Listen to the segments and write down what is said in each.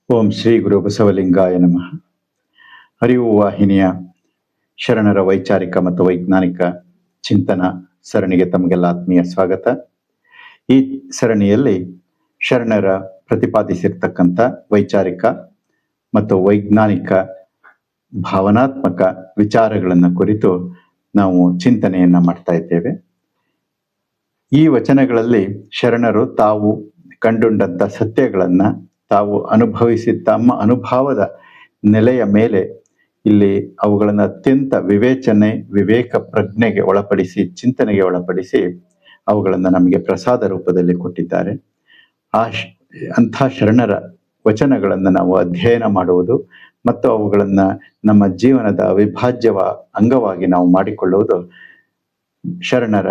ಓಂ ಶ್ರೀ ಗುರು ಬಸವಲಿಂಗಾಯ ನಮಃ. ಅರಿವು ವಾಹಿನಿಯ ಶರಣರ ವೈಚಾರಿಕ ಮತ್ತು ವೈಜ್ಞಾನಿಕ ಚಿಂತನ ಸರಣಿಗೆ ತಮಗೆಲ್ಲ ಆತ್ಮೀಯ ಸ್ವಾಗತ. ಈ ಸರಣಿಯಲ್ಲಿ ಶರಣರ ಪ್ರತಿಪಾದಿಸಿರ್ತಕ್ಕಂಥ ವೈಚಾರಿಕ ಮತ್ತು ವೈಜ್ಞಾನಿಕ ಭಾವನಾತ್ಮಕ ವಿಚಾರಗಳನ್ನು ಕುರಿತು ನಾವು ಚಿಂತನೆಯನ್ನ ಮಾಡ್ತಾ ಇದ್ದೇವೆ. ಈ ವಚನಗಳಲ್ಲಿ ಶರಣರು ತಾವು ಕಂಡುಂಡಂಥ ಸತ್ಯಗಳನ್ನ ತಾವು ಅನುಭವಿಸಿದ ತಮ್ಮ ಅನುಭವದ ನೆಲೆಯ ಮೇಲೆ ಇಲ್ಲಿ ಅವುಗಳನ್ನು ಅತ್ಯಂತ ವಿವೇಕ ಪ್ರಜ್ಞೆಗೆ ಒಳಪಡಿಸಿ ಚಿಂತನೆಗೆ ಒಳಪಡಿಸಿ ಅವುಗಳನ್ನು ನಮಗೆ ಪ್ರಸಾದ ರೂಪದಲ್ಲಿ ಕೊಟ್ಟಿದ್ದಾರೆ. ಅಂಥ ಶರಣರ ವಚನಗಳನ್ನು ನಾವು ಅಧ್ಯಯನ ಮಾಡುವುದು ಮತ್ತು ಅವುಗಳನ್ನು ನಮ್ಮ ಜೀವನದ ಅವಿಭಾಜ್ಯ ಅಂಗವಾಗಿ ನಾವು ಮಾಡಿಕೊಳ್ಳುವುದು ಶರಣರ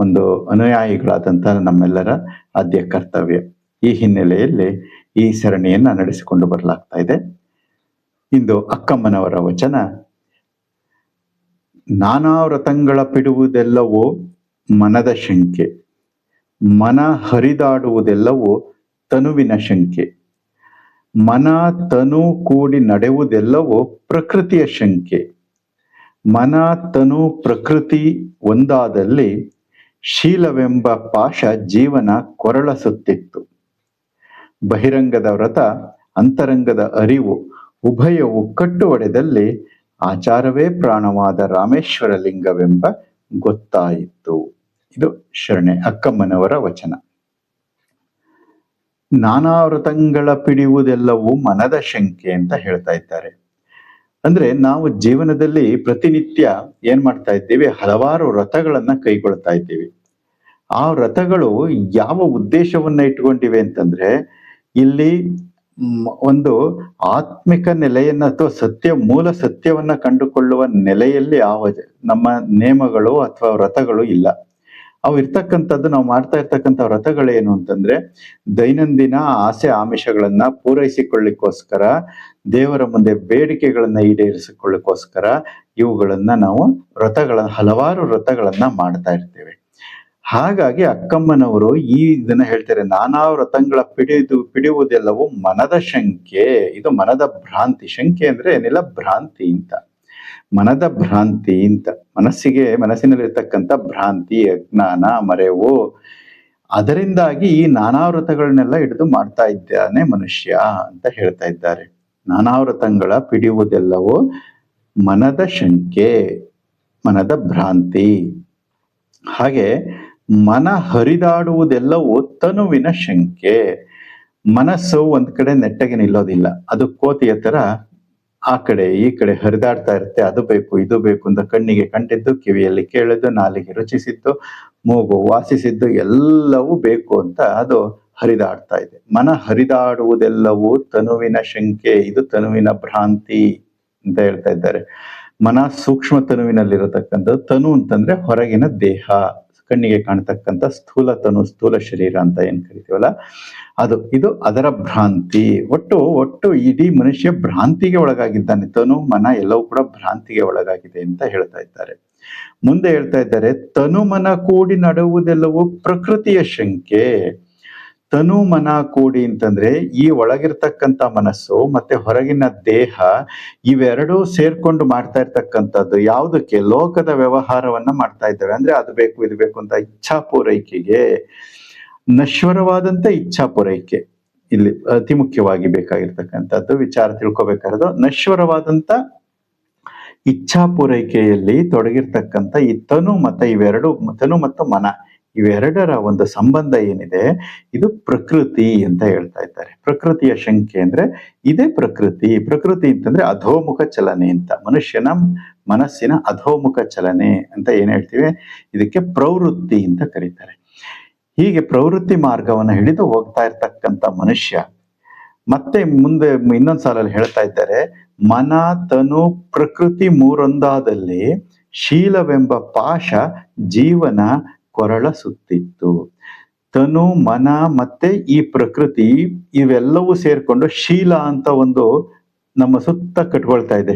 ಒಂದು ಅನುಯಾಯಿಗಳಾದಂಥ ನಮ್ಮೆಲ್ಲರ ಆದ್ಯ ಕರ್ತವ್ಯ. ಈ ಹಿನ್ನೆಲೆಯಲ್ಲಿ ಈ ಸರಣಿಯನ್ನ ನಡೆಸಿಕೊಂಡು ಬರಲಾಗ್ತಾ ಇದೆ. ಇಂದು ಅಕ್ಕಮ್ಮನವರ ವಚನ, ನಾನಾ ವ್ರತಗಳ ಪಿಡುವುದೆಲ್ಲವೂ ಮನದ ಶಂಕೆ, ಮನ ಹರಿದಾಡುವುದೆಲ್ಲವೂ ತನುವಿನ ಶಂಕೆ, ಮನ ತನು ಕೂಡಿ ನಡೆಯುವುದೆಲ್ಲವೂ ಪ್ರಕೃತಿಯ ಶಂಕೆ, ಮನ ತನು ಪ್ರಕೃತಿ ಒಂದಾದಲ್ಲಿ ಶೀಲವೆಂಬ ಪಾಶ ಜೀವನ ಕೊರಳಸುತ್ತಿತ್ತು. ಬಹಿರಂಗದ ವ್ರತ ಅಂತರಂಗದ ಅರಿವು ಉಭಯವು ಕಟ್ಟುವಡೆದಲ್ಲಿ ಆಚಾರವೇ ಪ್ರಾಣವಾದ ರಾಮೇಶ್ವರ ಲಿಂಗವೆಂಬ ಗೊತ್ತಾಯಿತು. ಇದು ಶರಣೆ ಅಕ್ಕಮ್ಮನವರ ವಚನ. ನಾನಾ ವ್ರತಗಳ ಪಿಡಿಯುವುದೆಲ್ಲವೂ ಮನದ ಶಂಕೆ ಅಂತ ಹೇಳ್ತಾ ಇದ್ದಾರೆ. ಅಂದ್ರೆ ನಾವು ಜೀವನದಲ್ಲಿ ಪ್ರತಿನಿತ್ಯ ಏನ್ ಮಾಡ್ತಾ ಇದ್ದೀವಿ, ಹಲವಾರು ವ್ರತಗಳನ್ನ ಕೈಗೊಳ್ತಾ ಇದ್ದೀವಿ. ಆ ವ್ರತಗಳು ಯಾವ ಉದ್ದೇಶವನ್ನ ಇಟ್ಕೊಂಡಿವೆ ಅಂತಂದ್ರೆ, ಇಲ್ಲಿ ಒಂದು ಆತ್ಮಿಕ ನೆಲೆಯನ್ನ ಅಥವಾ ಮೂಲ ಸತ್ಯವನ್ನ ಕಂಡುಕೊಳ್ಳುವ ನೆಲೆಯಲ್ಲಿ ನಮ್ಮ ನೇಮಗಳು ಅಥವಾ ವ್ರತಗಳು ಇಲ್ಲ. ಅವು ಇರ್ತಕ್ಕಂಥದ್ದು, ನಾವು ಮಾಡ್ತಾ ಇರ್ತಕ್ಕಂಥ ವ್ರತಗಳೇನು ಅಂತಂದ್ರೆ, ದೈನಂದಿನ ಆಸೆ ಆಮಿಷಗಳನ್ನ ಪೂರೈಸಿಕೊಳ್ಳಿಕ್ಕೋಸ್ಕರ, ದೇವರ ಮುಂದೆ ಬೇಡಿಕೆಗಳನ್ನ ಈಡೇರಿಸಿಕೊಳ್ಳಿಕ್ಕೋಸ್ಕರ ಇವುಗಳನ್ನ ನಾವು ಹಲವಾರು ವ್ರತಗಳನ್ನ ಮಾಡ್ತಾ ಇರ್ತೇವೆ. ಹಾಗಾಗಿ ಅಕ್ಕಮ್ಮನವರು ಇದನ್ನ ಹೇಳ್ತಾರೆ, ನಾನಾ ವ್ರತಗಳ ಪಿಡಿಯುವುದೆಲ್ಲವೂ ಮನದ ಶಂಕೆ, ಇದು ಮನದ ಭ್ರಾಂತಿ. ಶಂಕೆ ಅಂದ್ರೆ ಏನಿಲ್ಲ, ಭ್ರಾಂತಿ ಅಂತ, ಮನದ ಭ್ರಾಂತಿ ಅಂತ, ಮನಸ್ಸಿನಲ್ಲಿರ್ತಕ್ಕಂಥ ಭ್ರಾಂತಿ, ಅಜ್ಞಾನ, ಮರೆವು, ಅದರಿಂದಾಗಿ ಈ ನಾನಾ ವ್ರತಗಳನ್ನೆಲ್ಲ ಹಿಡಿದು ಮಾಡ್ತಾ ಇದ್ದಾನೆ ಮನುಷ್ಯ ಅಂತ ಹೇಳ್ತಾ ಇದ್ದಾರೆ. ನಾನಾ ವ್ರತಗಳ ಪಿಡಿಯುವುದೆಲ್ಲವೂ ಮನದ ಶಂಕೆ, ಮನದ ಭ್ರಾಂತಿ. ಹಾಗೆ ಮನ ಹರಿದಾಡುವುದೆಲ್ಲವೂ ತನುವಿನ ಶಂಕೆ. ಮನಸ್ಸು ಒಂದ್ ಕಡೆ ನೆಟ್ಟಗೆ ನಿಲ್ಲೋದಿಲ್ಲ, ಅದು ಕೋತಿಯ ತರ ಆ ಕಡೆ ಈ ಕಡೆ ಹರಿದಾಡ್ತಾ ಇರುತ್ತೆ. ಅದು ಬೇಕು ಇದು ಬೇಕು ಅಂತ ಕಣ್ಣಿಗೆ ಕಂಡಿದ್ದು, ಕಿವಿಯಲ್ಲಿ ಕೇಳಿದ್ದು, ನಾಲಿಗೆ ರುಚಿಸಿದ್ದು, ಮೂಗು ವಾಸಿಸಿದ್ದು ಎಲ್ಲವೂ ಬೇಕು ಅಂತ ಅದು ಹರಿದಾಡ್ತಾ ಇದೆ. ಮನ ಹರಿದಾಡುವುದೆಲ್ಲವೂ ತನುವಿನ ಶಂಕೆ, ಇದು ತನುವಿನ ಭ್ರಾಂತಿ ಅಂತ ಹೇಳ್ತಾ ಇದ್ದಾರೆ. ಮನ ಸೂಕ್ಷ್ಮ ತನುವಿನಲ್ಲಿರತಕ್ಕಂಥದ್ದು. ತನು ಅಂತಂದ್ರೆ ಹೊರಗಿನ ದೇಹ, ಕಣ್ಣಿಗೆ ಕಾಣತಕ್ಕಂಥ ಸ್ಥೂಲ ತನು, ಸ್ಥೂಲ ಶರೀರ ಅಂತ ಏನ್ ಕರಿತೀವಲ್ಲ ಇದು ಅದರ ಭ್ರಾಂತಿ. ಒಟ್ಟು ಇಡೀ ಮನುಷ್ಯ ಭ್ರಾಂತಿಗೆ ಒಳಗಾಗಿದ್ದಾನೆ. ತನು ಮನ ಎಲ್ಲವೂ ಕೂಡ ಭ್ರಾಂತಿಗೆ ಒಳಗಾಗಿದೆ ಅಂತ ಹೇಳ್ತಾ ಇದ್ದಾರೆ. ಮುಂದೆ ಹೇಳ್ತಾ ಇದ್ದಾರೆ, ತನು ಮನ ಕೂಡಿ ನಡೆಯುವುದೆಲ್ಲವೂ ಪ್ರಕೃತಿಯ ಶಂಕೆ. ತನು ಮನ ಕೂಡಿ ಅಂತಂದ್ರೆ ಈ ಒಳಗಿರ್ತಕ್ಕಂಥ ಮನಸ್ಸು ಮತ್ತೆ ಹೊರಗಿನ ದೇಹ, ಇವೆರಡೂ ಸೇರ್ಕೊಂಡು ಮಾಡ್ತಾ ಇರ್ತಕ್ಕಂಥದ್ದು ಯಾವುದಕ್ಕೆ? ಲೋಕದ ವ್ಯವಹಾರವನ್ನ ಮಾಡ್ತಾ ಇದ್ದೇವೆ. ಅಂದ್ರೆ ಅದು ಬೇಕು ಇದು ಬೇಕು ಅಂತ ಇಚ್ಛಾ ಪೂರೈಕೆಗೆ, ನಶ್ವರವಾದಂತ ಇಚ್ಛಾ ಪೂರೈಕೆ ಇಲ್ಲಿ ಅತಿ ಮುಖ್ಯವಾಗಿ ಬೇಕಾಗಿರ್ತಕ್ಕಂಥದ್ದು. ವಿಚಾರ ತಿಳ್ಕೊಬೇಕಾದ್ರೆ ನಶ್ವರವಾದಂತ ಇಚ್ಛಾ ಪೂರೈಕೆಯಲ್ಲಿ ತೊಡಗಿರ್ತಕ್ಕಂಥ ಈ ತನು ಮತ್ತು ಮನ, ಇವೆರಡರ ಒಂದು ಸಂಬಂಧ ಏನಿದೆ, ಇದು ಪ್ರಕೃತಿ ಅಂತ ಹೇಳ್ತಾ ಇದ್ದಾರೆ. ಪ್ರಕೃತಿಯ ಶಂಕೆ ಅಂದ್ರೆ ಇದೇ ಪ್ರಕೃತಿ. ಪ್ರಕೃತಿ ಅಂತಂದ್ರೆ ಅಧೋಮುಖ ಚಲನೆ ಅಂತ, ಮನುಷ್ಯನ ಮನಸ್ಸಿನ ಅಧೋಮುಖ ಚಲನೆ ಅಂತ ಏನ್ ಹೇಳ್ತೀವಿ, ಇದಕ್ಕೆ ಪ್ರವೃತ್ತಿ ಅಂತ ಕರೀತಾರೆ. ಹೀಗೆ ಪ್ರವೃತ್ತಿ ಮಾರ್ಗವನ್ನ ಹಿಡಿದು ಹೋಗ್ತಾ ಇರ್ತಕ್ಕಂಥ ಮನುಷ್ಯ ಮತ್ತೆ ಮುಂದೆ ಇನ್ನೊಂದ್ ಸಾಲಲ್ಲಿ ಹೇಳ್ತಾ ಇದ್ದಾರೆ, ಮನ ತನು ಪ್ರಕೃತಿ ಮೂರೊಂದಾದಲ್ಲಿ ಶೀಲವೆಂಬ ಪಾಶ ಜೀವನ ಕೊರಳ ಸುತ್ತಿತ್ತು. ತನು ಮನ ಮತ್ತೆ ಈ ಪ್ರಕೃತಿ ಇವೆಲ್ಲವೂ ಸೇರ್ಕೊಂಡು ಶೀಲ ಅಂತ ಒಂದು ನಮ್ಮ ಸುತ್ತ ಕಟ್ಕೊಳ್ತಾ ಇದೆ.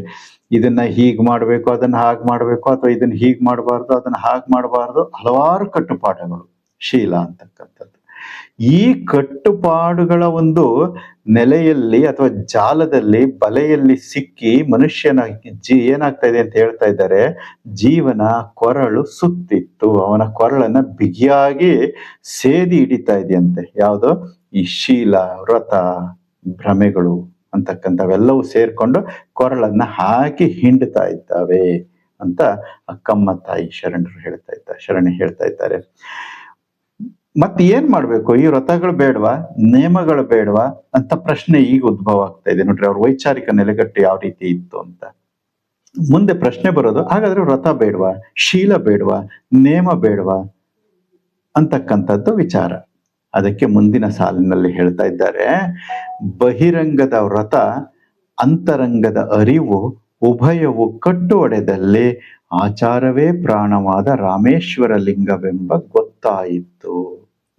ಇದನ್ನ ಹೀಗ್ ಮಾಡ್ಬೇಕು, ಅದನ್ನ ಹಾಗೆ ಮಾಡ್ಬೇಕು, ಅಥವಾ ಇದನ್ನ ಹೀಗ್ ಮಾಡಬಾರ್ದು, ಅದನ್ನ ಹಾಗೆ ಮಾಡಬಾರ್ದು, ಹಲವಾರು ಕಟ್ಟುಪಾಠಗಳು ಶೀಲ ಅಂತಕ್ಕಂಥದ್ದು. ಈ ಕಟ್ಟುಪಾಡುಗಳ ಒಂದು ನೆಲೆಯಲ್ಲಿ ಅಥವಾ ಜಾಲದಲ್ಲಿ ಬಲೆಯಲ್ಲಿ ಸಿಕ್ಕಿ ಮನುಷ್ಯನ ಏನಾಗ್ತಾ ಇದೆ ಅಂತ ಹೇಳ್ತಾ ಇದ್ದಾರೆ, ಜೀವನ ಕೊರಳು ಸುತ್ತಿತ್ತು. ಅವನ ಕೊರಳನ್ನ ಬಿಗಿಯಾಗಿ ಸೇದಿ ಹಿಡಿತಾ ಇದೆಯಂತೆ. ಯಾವುದು? ಈ ಶೀಲ, ವ್ರತ, ಭ್ರಮೆಗಳು ಅಂತಕ್ಕಂಥವೆಲ್ಲವೂ ಸೇರ್ಕೊಂಡು ಕೊರಳನ್ನ ಹಾಕಿ ಹಿಂಡ್ತಾ ಇದ್ದಾವೆ ಅಂತ ಅಕ್ಕಮ್ಮ ತಾಯಿ ಶರಣೆ ಹೇಳ್ತಾ ಇದ್ದಾರೆ. ಮತ್ತೆ ಏನ್ ಮಾಡ್ಬೇಕು? ಈ ವ್ರತಗಳು ಬೇಡವಾ, ನೇಮಗಳು ಬೇಡವಾ ಅಂತ ಪ್ರಶ್ನೆ ಈಗ ಉದ್ಭವ ಆಗ್ತಾ ಇದೆ. ನೋಡ್ರಿ, ಅವ್ರ ವೈಚಾರಿಕ ನೆಲೆಗಟ್ಟು ಯಾವ ರೀತಿ ಇತ್ತು ಅಂತ. ಮುಂದೆ ಪ್ರಶ್ನೆ ಬರೋದು, ಹಾಗಾದ್ರೆ ವ್ರತ ಬೇಡವಾ, ಶೀಲ ಬೇಡವಾ, ನೇಮ ಬೇಡವಾ ಅಂತಕ್ಕಂಥದ್ದು ವಿಚಾರ. ಅದಕ್ಕೆ ಮುಂದಿನ ಸಾಲಿನಲ್ಲಿ ಹೇಳ್ತಾ ಇದ್ದಾರೆ, ಬಹಿರಂಗದ ವ್ರತ, ಅಂತರಂಗದ ಅರಿವು ಉಭಯವು ಕಟ್ಟು ಒಡೆದಲ್ಲಿ ಆಚಾರವೇ ಪ್ರಾಣವಾದ ರಾಮೇಶ್ವರ ಲಿಂಗವೆಂಬ ಗೊತ್ತಾಯಿತು.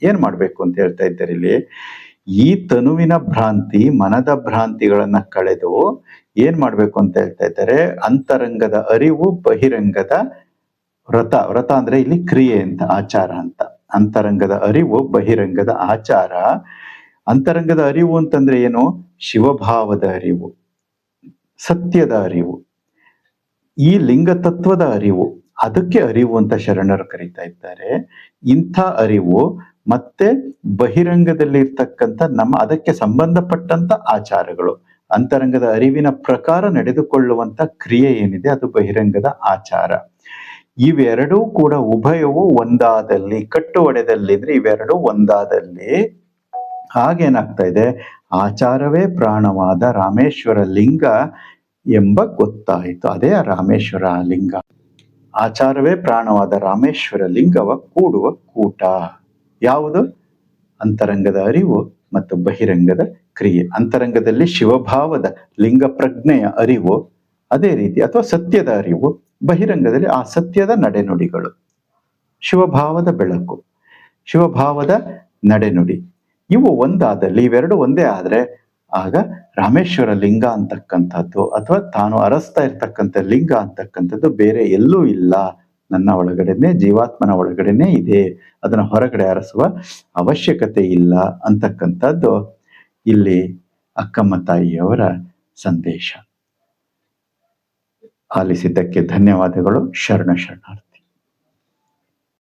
ಏನ್ ಮಾಡ್ಬೇಕು ಅಂತ ಹೇಳ್ತಾ ಇದ್ದಾರೆ ಇಲ್ಲಿ. ಈ ತನುವಿನ ಭ್ರಾಂತಿ, ಮನದ ಭ್ರಾಂತಿಗಳನ್ನ ಕಳೆದು ಏನ್ ಮಾಡ್ಬೇಕು ಅಂತ ಹೇಳ್ತಾ ಇದ್ದಾರೆ, ಅಂತರಂಗದ ಅರಿವು, ಬಹಿರಂಗದ ವ್ರತ ಅಂದ್ರೆ ಇಲ್ಲಿ ಕ್ರಿಯೆ ಅಂತ, ಆಚಾರ ಅಂತ. ಅಂತರಂಗದ ಅರಿವು, ಬಹಿರಂಗದ ಆಚಾರ. ಅಂತರಂಗದ ಅರಿವು ಅಂತಂದ್ರೆ ಏನು? ಶಿವಭಾವದ ಅರಿವು, ಸತ್ಯದ ಅರಿವು, ಈ ಲಿಂಗ ತತ್ವದ ಅರಿವು. ಅದಕ್ಕೆ ಅರಿವು ಅಂತ ಶರಣರು ಕರೀತಾ ಇದ್ದಾರೆ. ಇಂಥ ಅರಿವು ಮತ್ತೆ ಬಹಿರಂಗದಲ್ಲಿ ಇರ್ತಕ್ಕಂಥ ಅದಕ್ಕೆ ಸಂಬಂಧಪಟ್ಟಂತ ಆಚಾರಗಳು, ಅಂತರಂಗದ ಅರಿವಿನ ಪ್ರಕಾರ ನಡೆದುಕೊಳ್ಳುವಂತ ಕ್ರಿಯೆ ಏನಿದೆ ಅದು ಬಹಿರಂಗದ ಆಚಾರ. ಇವೆರಡೂ ಕೂಡ ಉಭಯವು ಒಂದಾದಲ್ಲಿ, ಕಟ್ಟು ಒಡೆದಲ್ಲಿ ಅಂದ್ರೆ ಇವೆರಡೂ ಒಂದಾದಲ್ಲಿ ಹಾಗೇನಾಗ್ತಾ ಇದೆ, ಆಚಾರವೇ ಪ್ರಾಣವಾದ ರಾಮೇಶ್ವರ ಲಿಂಗ ಎಂಬ ಗೊತ್ತಾಯಿತು. ಅದೇ ಆ ರಾಮೇಶ್ವರ ಲಿಂಗ. ಆಚಾರವೇ ಪ್ರಾಣವಾದ ರಾಮೇಶ್ವರ ಲಿಂಗವ ಕೂಡುವ ಕೂಟ ಯಾವುದು? ಅಂತರಂಗದ ಅರಿವು ಮತ್ತು ಬಹಿರಂಗದ ಕ್ರಿಯೆ. ಅಂತರಂಗದಲ್ಲಿ ಶಿವಭಾವದ ಲಿಂಗ ಪ್ರಜ್ಞೆಯ ಅರಿವು, ಅದೇ ರೀತಿ ಅಥವಾ ಸತ್ಯದ ಅರಿವು, ಬಹಿರಂಗದಲ್ಲಿ ಆ ಸತ್ಯದ ನಡೆನುಡಿಗಳು, ಶಿವಭಾವದ ಬೆಳಕು, ಶಿವಭಾವದ ನಡೆನುಡಿ. ಇವು ಒಂದಾದಲ್ಲಿ, ಇವೆರಡು ಒಂದೇ ಆದ್ರೆ ಆಗ ರಾಮೇಶ್ವರ ಲಿಂಗ ಅಂತಕ್ಕಂಥದ್ದು ಅಥವಾ ತಾನು ಅರಸ್ತಾ ಇರ್ತಕ್ಕಂಥ ಲಿಂಗ ಅಂತಕ್ಕಂಥದ್ದು ಬೇರೆ ಎಲ್ಲೂ ಇಲ್ಲ, ನನ್ನ ಒಳಗಡೆನೆ, ಜೀವಾತ್ಮನ ಒಳಗಡೆನೆ ಇದೆ, ಅದನ್ನ ಹೊರಗಡೆ ಅರಸುವ ಅವಶ್ಯಕತೆ ಇಲ್ಲ ಅಂತಕ್ಕಂಥದ್ದು ಇಲ್ಲಿ ಅಕ್ಕಮ್ಮ ತಾಯಿಯವರ ಸಂದೇಶ. ಆಲಿಸಿದ್ದಕ್ಕೆ ಧನ್ಯವಾದಗಳು. ಶರಣಾರ್ಥಿ.